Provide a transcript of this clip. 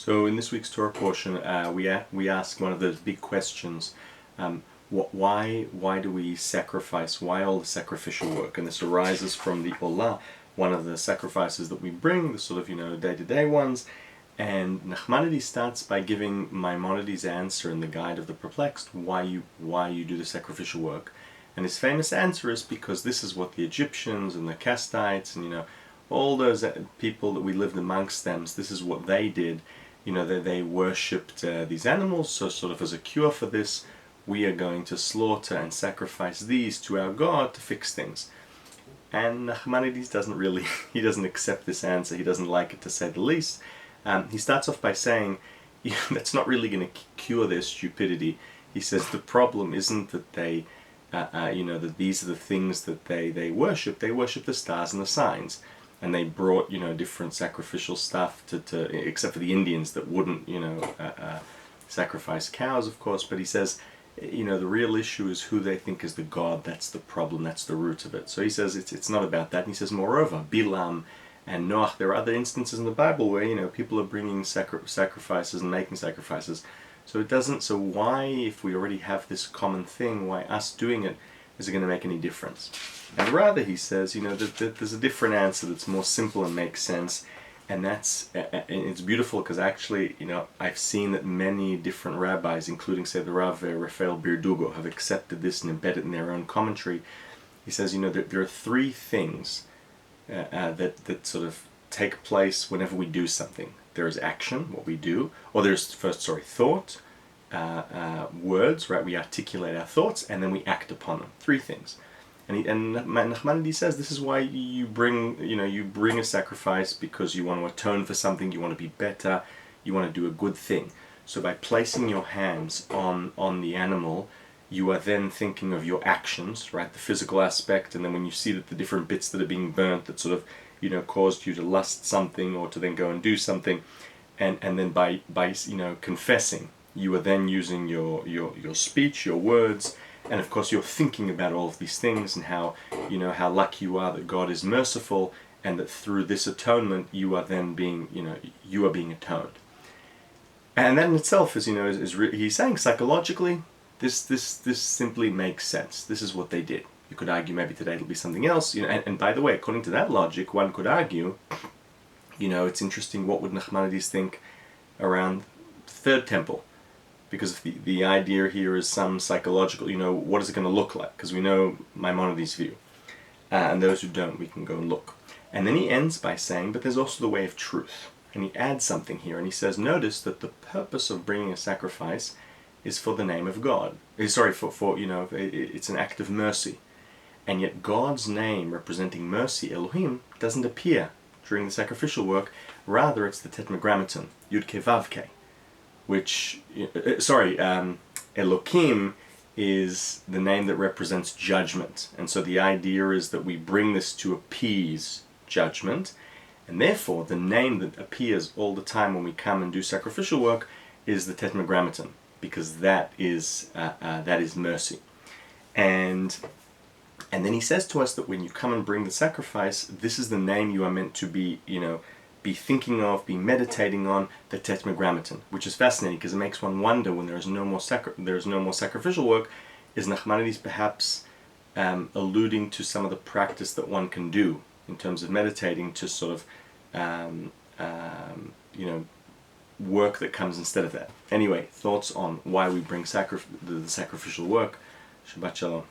So in this week's Torah portion, we ask one of those big questions: why do we sacrifice? Why all the sacrificial work? And this arises from the Olah, one of the sacrifices that we bring, the sort of day-to-day ones. And Nachmanides starts by giving Maimonides' answer in the Guide of the Perplexed why you do the sacrificial work. And his famous answer is because this is what the Egyptians and the Kastites and all those people that we lived amongst them, this is what they did. They worshipped these animals, so sort of as a cure for this, we are going to slaughter and sacrifice these to our God to fix things. And Nachmanides doesn't accept this answer. He doesn't like it, to say the least. He starts off by saying, that's not really going to cure their stupidity. He says the problem isn't that they, that these are the things that they worship. They worship the stars and the signs. And they brought, different sacrificial stuff to except for the Indians that wouldn't, sacrifice cows, of course. But he says, the real issue is who they think is the God. That's the problem. That's the root of it. So he says it's not about that. And he says, moreover, Bilam and Noach, there are other instances in the Bible where, people are bringing sacrifices and making sacrifices. So why, if we already have this common thing, why us doing it is it going to make any difference? And rather, he says, that there's a different answer that's more simple and makes sense. And it's beautiful because actually, I've seen that many different rabbis, including, say, the Rav Rafael Birdugo, have accepted this and embedded it in their own commentary. He says, there are three things that sort of take place whenever we do something. There is action, what we do, or there's thought, words, right? We articulate our thoughts, and then we act upon them. Three things. And Nachmanides says this is why you bring a sacrifice, because you want to atone for something, you want to be better, you want to do a good thing. So by placing your hands on the animal, you are then thinking of your actions, right? The physical aspect, and then when you see that the different bits that are being burnt that sort of caused you to lust something or to then go and do something, and then by confessing, you are then using your speech, your words. And of course, you're thinking about all of these things and how lucky you are that God is merciful, and that through this atonement you are then being atoned. And that in itself is he's saying psychologically, this simply makes sense. This is what they did. You could argue maybe today it'll be something else. And by the way, according to that logic, one could argue, it's interesting, what would Nachmanides think around the third temple? Because the idea here is some psychological, what is it going to look like? Because we know Maimonides' view. And those who don't, we can go and look. And then he ends by saying, but there's also the way of truth. And he adds something here, and he says, notice that the purpose of bringing a sacrifice is for the name of God. It's an act of mercy. And yet God's name, representing mercy, Elohim, doesn't appear during the sacrificial work. Rather, it's the Tetragrammaton, Yud-Ke Vav-Ke. Which, Elohim is the name that represents judgment. And so the idea is that we bring this to appease judgment, and therefore the name that appears all the time when we come and do sacrificial work is the Tetragrammaton, because that is mercy. And then he says to us that when you come and bring the sacrifice, this is the name you are meant to be thinking of, be meditating on, the Tetragrammaton, which is fascinating because it makes one wonder, when there is no more sacrificial work, is Nachmanides perhaps alluding to some of the practice that one can do in terms of meditating to sort of work that comes instead of that. Anyway, thoughts on why we bring the sacrificial work. Shabbat Shalom.